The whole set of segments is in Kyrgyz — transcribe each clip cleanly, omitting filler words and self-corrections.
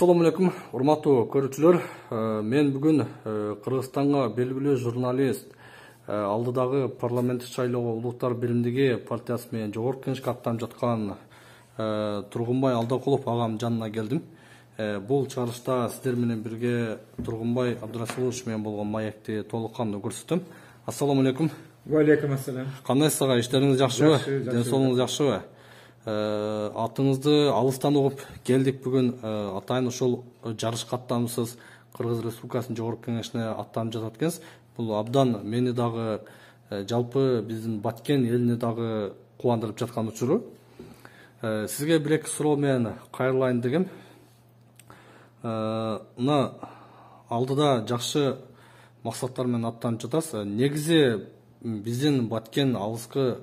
Assalamu alaikum, урматтуу көрүүчүлөр. Мен бүгүн Кыргызстанга белгилүү журналист, алдыдагы парламенттик шайлоого Улуттар биримдиги партиясы менен жогорку кеңешке аттанып жаткан Тургунбай Алдакулов агам жанына келдим. Бул чыгарылышта сиздер менен бирге Тургунбай Абдурасулович менен болгон маекти толук кандуу көрсөтөм. Assalamu alaikum. Ва алейкум ассалам. Кандайсыз ага, иштериңиз жакшыбы? Ден соолугуңуз жакшыбы? Атыңызды алыстан угуп келдик бүгүн. Атайын ошол жарышка аттаныпсыз. Кыргыз Республикасынын жогорку кеңешине аттанып жатат экенсиз. Бул абдан мени дагы, жалпы биздин Баткен элине дагы кубандырып жаткан учуру. Сизге бир-эки суроо менен кайрылайын дегем. Мына алдыда жакшы максаттар менен аттанып жатасыз. Негизи биздин Баткен алыскы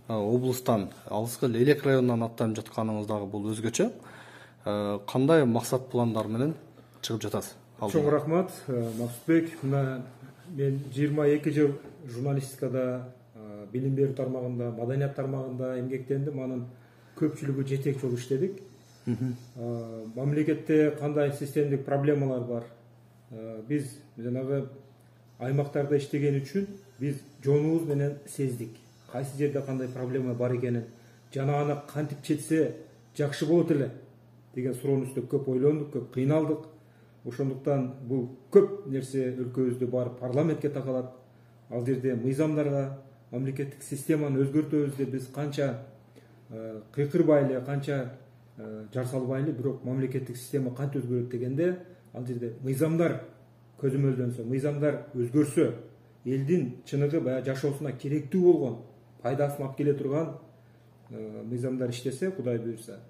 облустан, алыскы Лелек районунан аттанып жатканыңыз дагы бул өзгөчө. Кандай максат пландар менен чыгып жатасыз? Чоң рахмат, Максутбек. Мына мен 22 жыл журналистикада, билим берүү тармагында, маданият тармагында эмгектендим. Анын көпчүлүгү жетекчи болуп иштедик. Мамлекетте кандай системдик проблемалар бар? Биз жанагы аймактарда иштеген үчүн биз жонубуз менен сездик. Кайсы жерде кандай проблема бар экенин, жана аны кантип чечсе жакшы болот эле деген суроонун үстүнө көп ойлондук, көп кыйналдык. Ошондуктан бул көп нерсе өлкөбүздө бар парламентке такалат. Ал жерде мыйзамдарга, мамлекеттик системаны өзгөртөбүз деп биз канча кыйкырбай эле, канча жар салбай эле, бирок мамлекеттик система кантип өзгөрөт дегенде, ал жерде мыйзамдар көзөмөлдөнсө, мыйзамдар өзгөрсө, элдин чыныгы баягы жашоосуна керектүү болгон, пайдасын алып келе турган мыйзамдар иштесе, Кудай буйрса,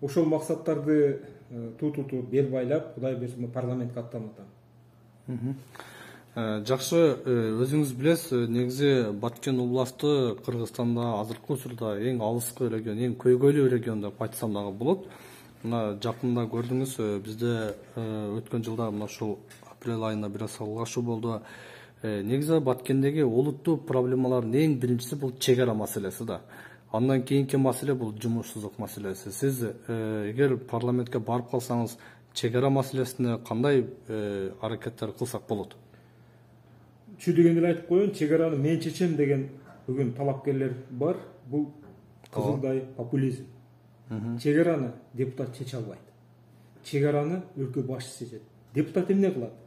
ошол максаттарды тутуп бел байлап, Кудай буйрса парламентке аттанып атам. Жакшы, өзүңүз билесиз, негизи Баткен областы Кыргызстанда азыркы учурда эң алыскы регион, эң көйгөйлүү регион деп айтсам дагы болот. Мына жакында көрдүңүз, бизде өткөн жылда мына ушул апрель айында бир аз алгашуу болду. Негизи Баткендеги олуттуу проблемалардын эң биринчиси бул чек ара маселеси да. Андан кийинки маселе бул жумушсуздук маселеси. Сиз эгер парламентке барып калсаңыз, чек ара маселесине кандай аракеттер кылсак болот? Чү дегенде айтып коеюн, чек араны мен чечем деген бүгүн талапкерлер бар. Бул кызылдай популизм. Чек араны депутат чече албайт. Чек араны өлкө башчысы чечет. Депутат эмне кылат?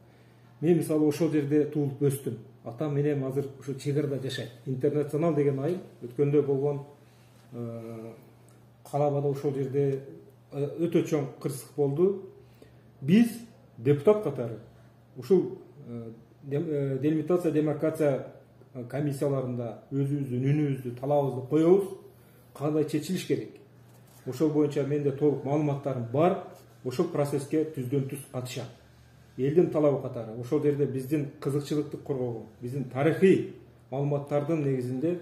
Мен мисалы ошол жерде туулуп өстүм. Атам менен азыр ошо чек арада жашайт. Интернационал деген айыл өткөндө болгон калабада ошол жерде өтө чоң кырсык болду. Биз депутат катары ушул делимитация, демаркация комиссияларында өзүбүздүн үнүбүздү, талабыбызды коебуз. Кандай чечилиш керек? Ошол боюнча менде толук маалыматтарым бар. Ошол процесске түздөн түз катышам. Элдин талабы катары ошол жерде биздин кызыкчылыкты коргоого, биздин тарыхый маалыматтардын негизинде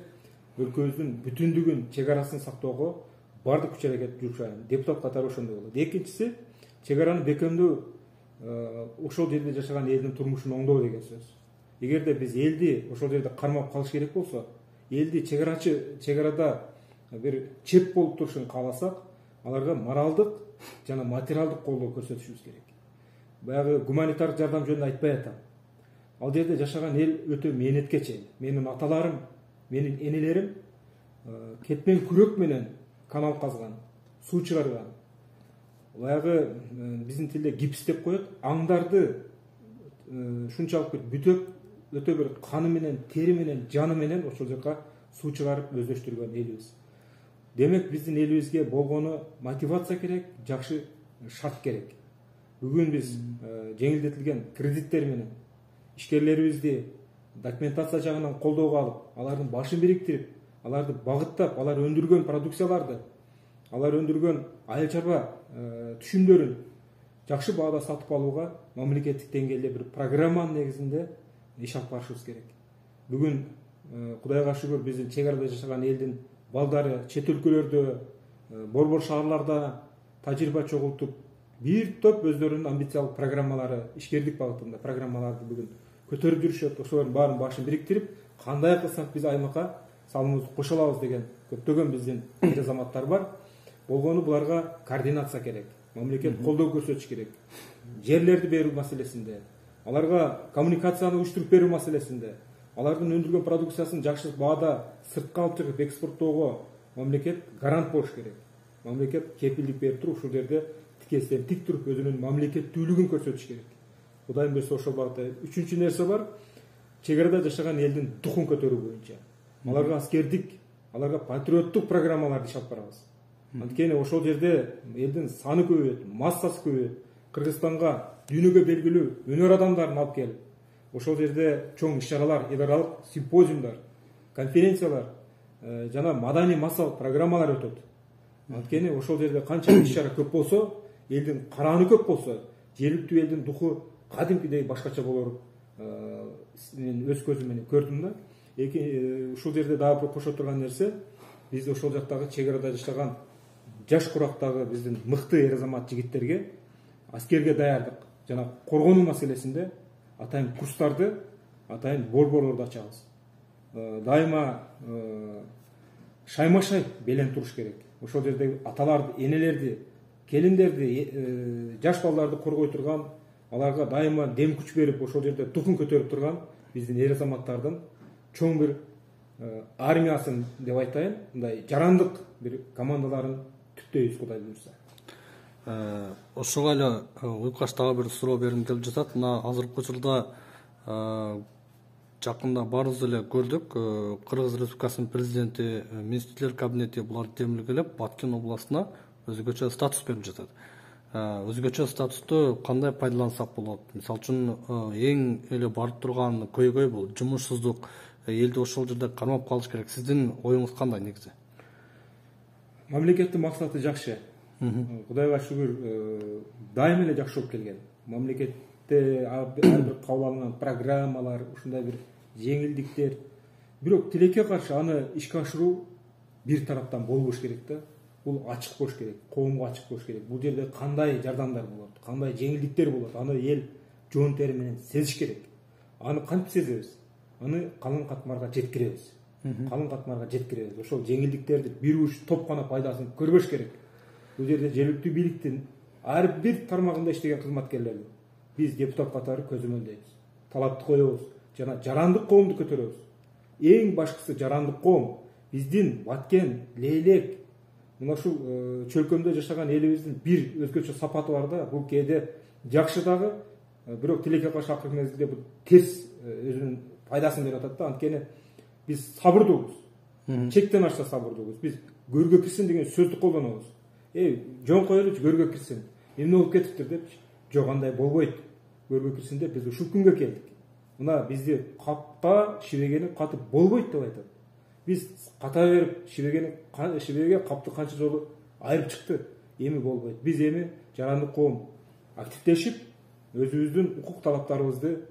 өлкөбүздүн бүтүндүгүн, чек арасын сактоого бардык күч аракет жүргүзөм. Депутат катары ошондой болот. Экинчиси, чек араны бекемдөө ошол жерде жашаган элдин турмушун оңдоо деген сөз. Эгерде биз элди ошол жерде кармап калыш керек болсо, элди чек арада бир чеп болуп турушун кааласак, аларга моралдык жана материалдык колдоо көрсөтүшүбүз керек. Баягы гуманитардык жардам жөнүндө айтпай атам. Ал жерде жашаган эл өтө мээнеткече. Менин аталарым, менин энелерим кетпен күрөк менен канал казган, суу чыгарган. Баягы биздин тилде гипс деп коет. Аңдарды шунчалык бүтөп, өтө бир каны менен, тери менен, жаны менен ошол жака суу чыгарып өздөштүргөн элибиз. Демек биздин элибизге болгону мотивация керек, жакшы шарт керек. Бүгүн биз жеңилдетилген кредиттер менен ишкерлерибизди документация жагынан колдоого алып, алардын башын бириктирип, аларды багыттап, алар өндүргөн продукцияларды, алар өндүргөн айыл чарба түшүмдөрүн жакшы баада сатып алууга мамлекеттик деңгээлде бир программанын негизинде иш алып барышыбыз керек. Бүгүн Кудайга шүгүр биздин чек арада жашаган элдин балдары чет өлкөлөрдө, борбор шаарларда тажрыйба чогултуп, бир топ өздөрүнүн амбициялык программалары, ишкердик багытында программаларды бүгүн көтөрүп жүрүшөт. Ошолордун баарын башын бириктирип, кандай кылсак биз аймакка салымыбызды кошо алабыз деген көптөгөн биздин азаматтар бар. Болгону буларга координация керек. мамлекет колдоо көрсөтүш керек. Жерлерди берүү маселесинде, аларга коммуникацияны уюштуруп берүү маселесинде, алардын өндүргөн продукциясын жакшы баада сыртка алып чыгып экспорттоого мамлекет гарант болуш керек. Мамлекет кепилдик берип туруп ушул жерде тикесинен тик туруп өзүнүн мамлекеттүүлүгүн көрсөтүш керек. Кудайым буйрса ошол багытта. Үчүнчү нерсе бар, чек арада жашаган элдин духун көтөрүү боюнча. Аларга аскердик, аларга патриоттук программаларды иши алып барабыз. Анткени ошол жерде элдин саны көбөйөт, массасы көбөйөт. Кыргызстанга дүйнөгө белгилүү өнөр адамдарын алып келип, ошол жерде чоң иш-чаралар, эл аралык симпозиумдар, конференциялар жана маданий массалык программалар өтөт. Анткени ошол жерде канча иш-чара көп болсо, элдин карааны көп болсо, жергиликтүү элдин духу кадимкидей башкача болор. Мен өз көзүм менен көрдүм да. Ушул жерде дагы бир кошо турган нерсе, биз ошол жактагы чек арада жашаган жаш курактагы биздин мыкты эр азамат жигиттерге аскерге даярдык жана коргонуу маселесинде атайын курстарды, атайын борборлорду ачабыз. Дайыма шайма-шай белен туруш керек. Ошол жердеги аталарды, энелерди, келиндерди, жаш балдарды коргой турган, аларга дайыма дем күч берип, ошол жерде духун көтөрүп турган биздин эр азаматтардын чоң бир армиясын деп айтайын, мындай жарандык бир командаларын түптөйбүз, Кудай буйрса. Ошого эле уйкаш дагы бир суроо бергим келип жатат. Мына азыркы учурда жакында баарыбыз эле көрдүк, Кыргыз Республикасынын президенти, министрлер кабинети буларды демилгелеп, Баткен областына өзгөчө статус берип жатат. Өзгөчө статусту кандай пайдалансак болот? Мисалы үчүн эң эле барып турган көйгөй бул жумушсуздук, элди ошол жерде кармап калыш керек. Сиздин оюңуз кандай негизи? Мамлекеттин максаты жакшы. Кудайга шүгүр, дайым эле жакшы болуп келген. Мамлекетте ар бир кабыл алынган программалар, ушундай бир жеңилдиктер. Бирок тилекке каршы аны ишке ашыруу бир тараптан болбош керек да. Бул ачык болуш керек, коомго ачык болуш керек. Бул жерде кандай жардамдар болот, кандай жеңилдиктер болот, аны эл жоон тери менен сезиш керек. Аны кантип сезебиз? Аны калың катмарга жеткиребиз. Калың катмарга жеткиребиз. Ошол жеңилдиктерди бир уч топ гана пайдасын көрбөш керек. Бул жерде жергиликтүү бийликтин ар бир тармагында иштеген кызматкерлерди биз депутат катары көзөмөлдөйбүз, талапты коебуз жана жарандык коомду көтөрөбүз. Эң башкысы жарандык коом. Биздин Баткен, Лейлек, мына ушул чөлкөмдө жашаган элибиздин бир өзгөчө сапаты бар да. Бул кээде жакшы дагы, бирок тилекке каршы акыркы мезгилде бул терс өзүнүн пайдасын берип атат да. Анткени биз сабырдуубуз. Чектен ашса сабырдуубуз. Биз көргө кирсин деген сөздү колдонобуз. Жон кой элечи, көргө кирсин. Эмне болуп кетиптир депчи. Жок, андай болбойт. Көргө кирсин деп биз ушул күнгө келдик. Мына бизди капка шибегени катып болбойт деп айтат. Биз ката берип шибеге капты канча жолу айырып чыкты. Эми болбойт. Биз эми жарандык коом активдешип, өзүбүздүн укук талаптарыбызды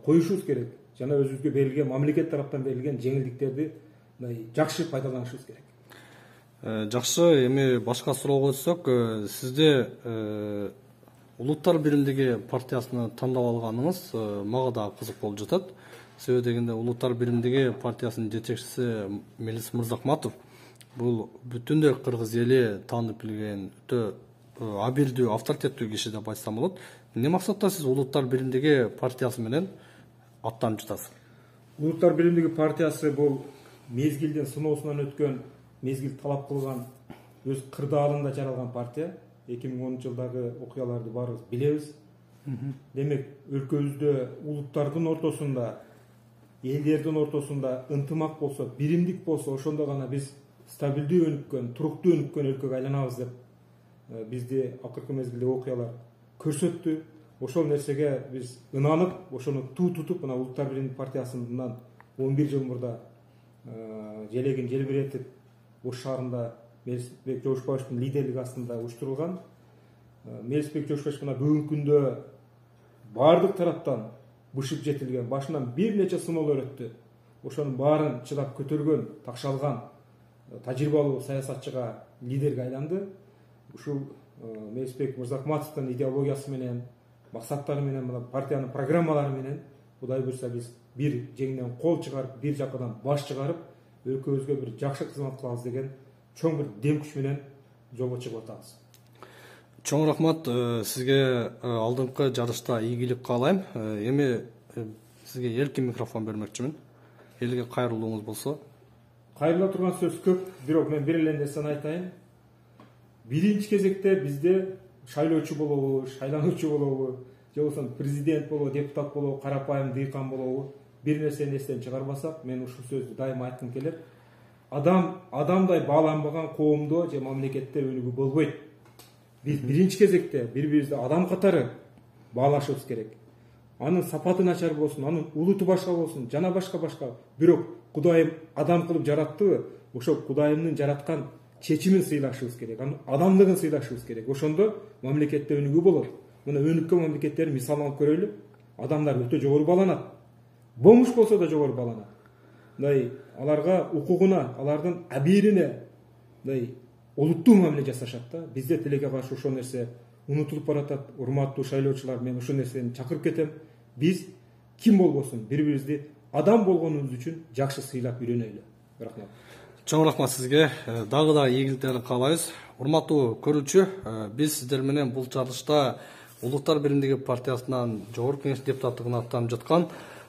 коюшубуз керек. Жана өзүбүзгө берилген, мамлекет тараптан берилген жеңилдиктерди жакшы пайдаланышыбыз керек. Жакшы, эми башка суроого өтсөк, сизде Улуттар биримдиги партиясыны тандап алганыңыз мага да кызык болуп жатат. Себеби дегенде Улуттар биримдиги партиясынын жетекчиси Мелис Мырзахматов бул бүтүндөй кыргыз эли таанып билген өтө абилдүү, авторитеттүү киши деп айтсам болот. Эмне максатта сиз Улуттар биримдиги партиясы менен аттанып жатасыз? Улуттар биримдиги партиясы бул мезгилдин сыноосунан өткөн, мезгил талап кылган, өз кырдаалында жаралган партия. 2010-жылдагы окуяларды баарыбыз билебиз. Демек, өлкөбүздө улуттардын ортосунда, элдердин ортосунда ынтымак болсо, биримдик болсо, ошондо гана биз стабилдүү өнүккөн, туруктуу өнүккөн өлкөгө айланабыз деп бизди акыркы мезгилде окуялар көрсөттү. Ошол нерсеге биз ынанып, ошону туу тутуп, мына Улуттар биримдиги партиясынан 11 жыл мурда желегин желбиретип, Ош шаарында Мелисбек Жошбаевичтин лидерлиги астында уюштурулган. Мелисбек Жошбаевич мына бүгүнкү күндө баардык тараптан бышып жетилген, башынан бир нече сыноолор өттү. Ошонун баарын чыдап көтөргөн, такшалган тажрыйбалуу саясатчыга, лидерге айланды. Ушул Мелисбек Мырзахматовдун идеологиясы менен, максаттары менен, мына партиянын программалары менен Кудай буйрса биз бир жеңден кол чыгарып, бир жакадан баш чыгарып, өлкөбүзгө бир жакшы кызмат кылабыз деген чоң бир дем күч менен жолго чыгып атабыз. Чоң рахмат сизге алдыңкы жарышта ийгилик каалайм. Эми сизге эркин микрофон бермекчимин. Элге кайрылууңуз болсо. Кайрыла турган сөз көп, бирок мен бир эле нерсени айтайын. Биринчи кезекте бизде шайлоочу болобу, шайлануучу болобу, же болбосо президент болобу, депутат болобу, карапайым дыйкан болобу, бир нерсени эстен чыгарбасак, мен ушул сөздү дайыма айткым келет. Адамдай бааланбаган коомдо же мамлекетте өнүгүү болбойт. Биз биринчи кезекте бири-бирибизди адам катары баалашыбыз керек. Анын сапаты начар болсун, анын улуту башка болсун, жана башка. Бирок Кудайым адам кылып жараттыбы, ошо Кудайымдын жараткан чечимин сыйлашыбыз керек, анын адамдыгын сыйлашыбыз керек. Ошондо мамлекетте өнүгүү болот. Мына өнүккөн мамлекеттердин мисалын алып көрөлү. Адамдар өтө жогору бааланат. Бомуш болсо да жогору бааланат. Мындай аларга укугуна, алардын абийирине мындай олуттуу мамиле жасашат да. Бизде тилекке каршы ошол нерсе унутулуп баратат. Урматтуу шайлоочулар, мен ушул нерсени чакырып кетем. Биз ким болбосун бири-бирибизди адам болгонубуз үчүн жакшы сыйлап үйрөнөлү. Рахмат. Чоң рахмат сизге. Дагы да ийгиликтерди каалайбыз. Урматтуу көрүүчү, биз сиздер менен бул жарышта Улуттар биримдиги партиясынан жогорку кеңеш депутаттыгына аттанып жаткан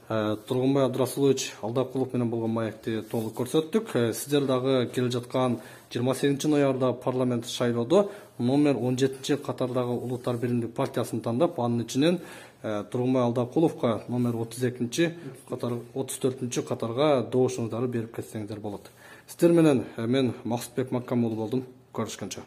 Тургунбай Абдрасулович Алдакулов менен болгон маекти толук көрсөттүк. Сиздер дагы келе жаткан 28 ноябрда парламент шайлоодо номер 17 катардагы Улуттар биримдиги партиясын тандап, анын ичинен Тургунбай Алдакуловго номер 34 катарга добушуңуздарды берип кетсеңиздер болот. Сиздер менен мен Максутбек Маккамулов болдум. Көрүшкөнчө.